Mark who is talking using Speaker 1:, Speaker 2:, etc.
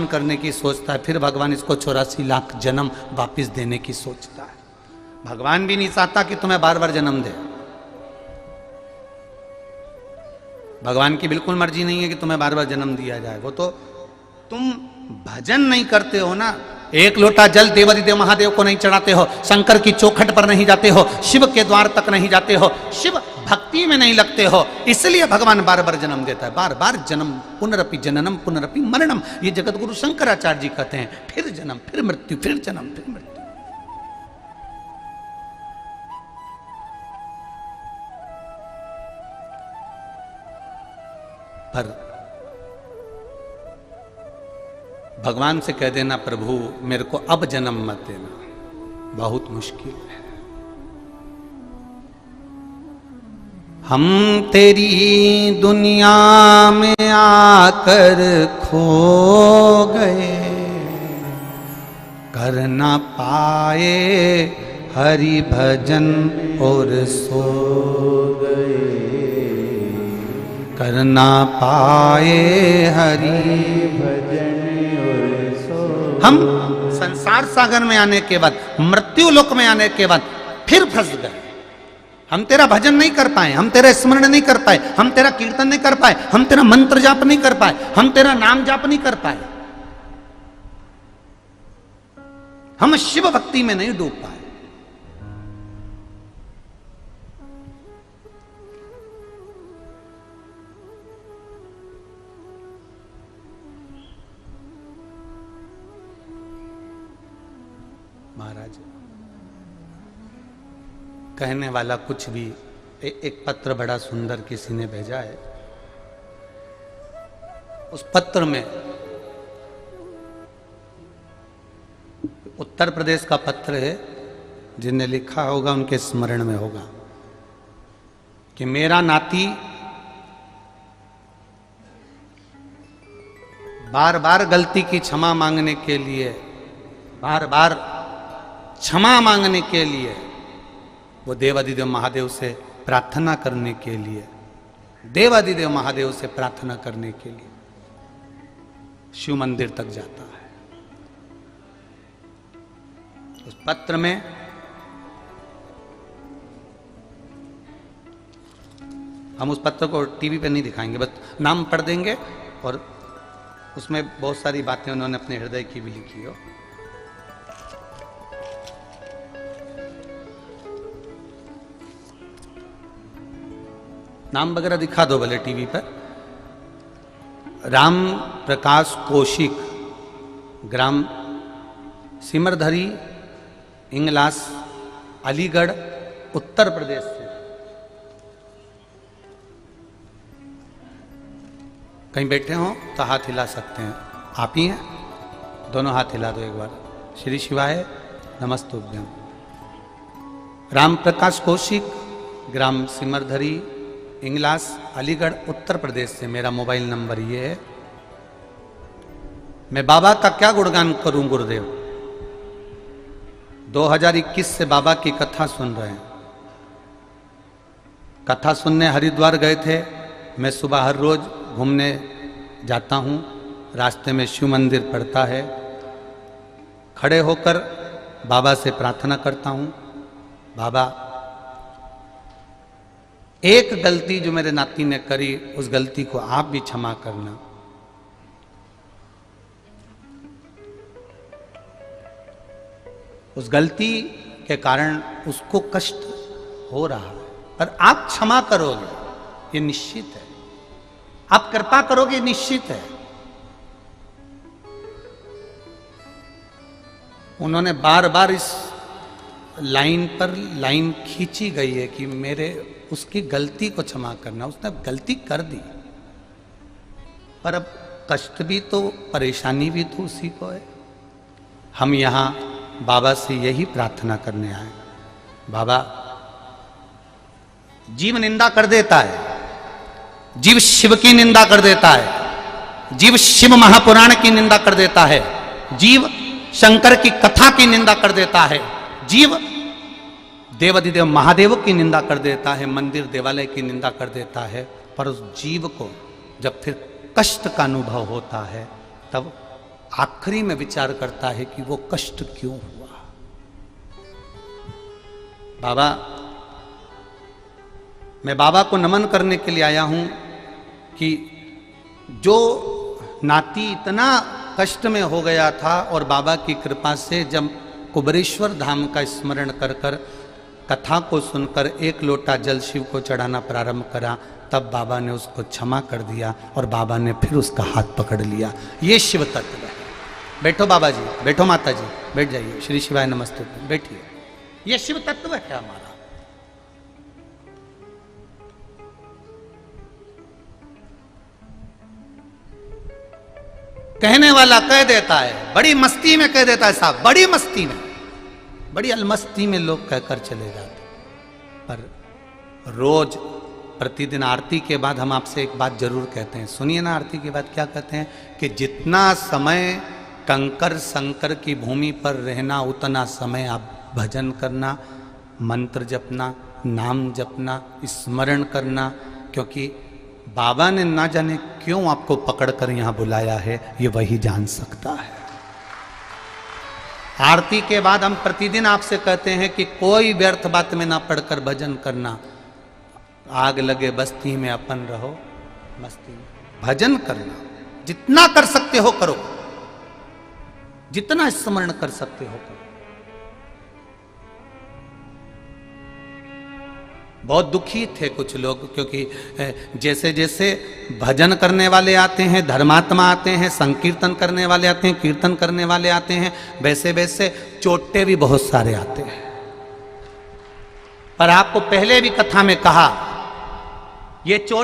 Speaker 1: करने की सोचता है, फिर भगवान इसको 84 लाख जन्म वापिस देने की सोचता है। भगवान भी नहीं चाहता कि तुम्हें बार बार जन्म दे। भगवान की बिल्कुल मर्जी नहीं है कि तुम्हें बार बार जन्म दिया जाए। वो तो तुम भजन नहीं करते हो ना। एक लोटा जल देवादिदेव महादेव को नहीं चढ़ाते हो, शंकर की चौखट पर नहीं जाते हो, शिव के द्वार तक नहीं जाते हो, शिव भक्ति में नहीं लगते हो, इसलिए भगवान बार बार जन्म देता है। बार बार जन्म, पुनरपि जननम पुनरपि मरणम, ये जगत गुरु शंकराचार्य जी कहते हैं। फिर जन्म, फिर मृत्यु, फिर जन्म, फिर मृत्यु। पर भगवान से कह देना, प्रभु मेरे को अब जन्म मत देना, बहुत मुश्किल है। हम तेरी दुनिया में आकर खो गए, कर ना पाए हरि भजन और सो गए, कर ना पाए हरि भजन। हम संसार सागर में आने के बाद, मृत्यु लोक में आने के बाद फिर फंस गए। हम तेरा भजन नहीं कर पाए, हम तेरा स्मरण नहीं कर पाए, हम तेरा कीर्तन नहीं कर पाए, हम तेरा मंत्र जाप नहीं कर पाए, हम तेरा नाम जाप नहीं कर पाए, हम शिव भक्ति में नहीं डूब पाए। महाराज कहने वाला कुछ भी। एक पत्र बड़ा सुंदर किसी ने भेजा है। उस पत्र में, उत्तर प्रदेश का पत्र है, जिन्हें लिखा होगा उनके स्मरण में होगा कि मेरा नाती बार बार गलती की क्षमा मांगने के लिए, बार बार क्षमा मांगने के लिए, वो देवादिदेव महादेव से प्रार्थना करने के लिए, देवादिदेव महादेव से प्रार्थना करने के लिए शिव मंदिर तक जाता है। उस पत्र में हम उस पत्र को टीवी पे नहीं दिखाएंगे, बस नाम पढ़ देंगे, और उसमें बहुत सारी बातें उन्होंने अपने हृदय की भी लिखी हो। नाम वगैरह दिखा दो भले टीवी पर। राम प्रकाश कौशिक, ग्राम सिमरधरी, इंगलास, अलीगढ़, उत्तर प्रदेश से। कहीं बैठे हो तो हाथ हिला सकते हैं। आप ही हैं? दोनों हाथ हिला दो एक बार। श्री शिवाय नमस्तुभ्यम। राम प्रकाश कौशिक, ग्राम सिमरधरी, इंगलास, अलीगढ़, उत्तर प्रदेश से। मेरा मोबाइल नंबर ये है। मैं बाबा का क्या गुणगान करूं गुरुदेव। 2021 से बाबा की कथा सुन रहे हैं। कथा सुनने हरिद्वार गए थे। मैं सुबह हर रोज घूमने जाता हूं, रास्ते में शिव मंदिर पड़ता है। खड़े होकर बाबा से प्रार्थना करता हूं, बाबा एक गलती जो मेरे नाती ने करी, उस गलती को आप भी क्षमा करना। उस गलती के कारण उसको कष्ट हो रहा है, पर आप क्षमा करोगे ये निश्चित है, आप कृपा करोगे निश्चित है। उन्होंने बार बार इस लाइन पर लाइन खींची गई है कि मेरे उसकी गलती को क्षमा करना। उसने गलती कर दी, पर अब कष्ट भी तो, परेशानी भी तो उसी को है। हम यहाँ बाबा से यही प्रार्थना करने आए। बाबा, जीव निंदा कर देता है, जीव शिव की निंदा कर देता है, जीव शिव महापुराण की निंदा कर देता है, जीव शंकर की कथा की निंदा कर देता है, जीव देवादिदेव महादेव की निंदा कर देता है, मंदिर देवालय की निंदा कर देता है। पर उस जीव को जब फिर कष्ट का अनुभव होता है, तब आखिरी में विचार करता है कि वो कष्ट क्यों हुआ। बाबा, मैं बाबा को नमन करने के लिए आया हूं कि जो नाती इतना कष्ट में हो गया था और बाबा की कृपा से जब कुबरेश्वर धाम का स्मरण कर कर कथा को सुनकर एक लोटा जल शिव को चढ़ाना प्रारंभ करा, तब बाबा ने उसको क्षमा कर दिया और बाबा ने फिर उसका हाथ पकड़ लिया। ये शिव तत्व है। बैठो बाबा जी, बैठो माता जी, बैठ जाइए। श्री शिवाय नमस्ते, बैठिए। ये शिव तत्व है हमारा। कहने वाला कह देता है, बड़ी मस्ती में कह देता है साहब, बड़ी मस्ती में, बड़ी अलमस्ती में लोग कहकर चले जाते। पर रोज प्रतिदिन आरती के बाद हम आपसे एक बात जरूर कहते हैं, सुनिए ना। आरती के बाद क्या कहते हैं कि जितना समय कंकर संकर की भूमि पर रहना, उतना समय आप भजन करना, मंत्र जपना, नाम जपना, स्मरण करना, क्योंकि बाबा ने ना जाने क्यों आपको पकड़कर यहां बुलाया है, ये वही जान सकता है। आरती के बाद हम प्रतिदिन आपसे कहते हैं कि कोई व्यर्थ बात में ना पढ़कर भजन करना। आग लगे बस्ती में अपन रहो मस्ती में। भजन करना जितना कर सकते हो करो, जितना स्मरण कर सकते हो करो। बहुत दुखी थे कुछ लोग, क्योंकि जैसे जैसे भजन करने वाले आते हैं, धर्मात्मा आते हैं, संकीर्तन करने वाले आते हैं, कीर्तन करने वाले आते हैं, वैसे वैसे चोटे भी बहुत सारे आते हैं। पर आपको पहले भी कथा में कहा, ये चोट